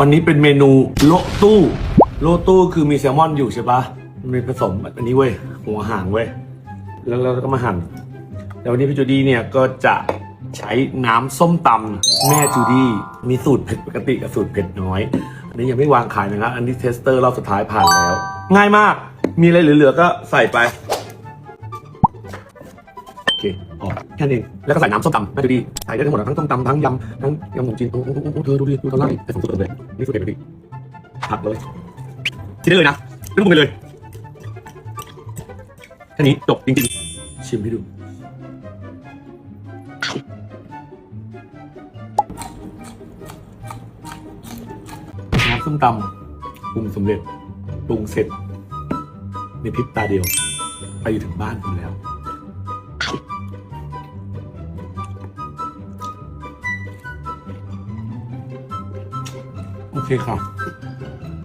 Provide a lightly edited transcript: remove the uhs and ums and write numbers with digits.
วันนี้เป็นเมนูโละตู้คือมีแซลมอนอยู่ใช่ปะมันมีผสมอันนี้เว้ยหัวหางเว้ยแล้วเราก็มาหั่นแล้ววันนี้พี่จูดี้เนี่ยก็จะใช้น้ำส้มตำแม่จูดี้มีสูตรเผ็ดปกติกับสูตรเผ็ดน้อยอันนี้ยังไม่วางขายนะครับอันนี้เทสเตอร์รอบสุดท้ายผ่านแล้วง่ายมากมีอะไรเหลือๆก็ใส่ไปโอเคอ๋อแค่นี้แล้วก็ใส่น้ำส้มตำแม่จูดี้ใส่ได้ทั้งหมดทั้งส้มตำทั้งยำทั้งยำขนมจีนโอ้เธอดูดิดูตอนแรกแต่ผมสุดเลยนี่สุดเผ็ดเลยผัดเลยกินได้เลยนะไม่ต้องปรุงไปเลยแค่นี้จบจริงๆชิมให้ดูน้ำส้มตำปรุงสำเร็จปรุงเสร็จในพริบตาเดียวไปอยู่ถึงบ้านคุณแล้วโอเคค่ะ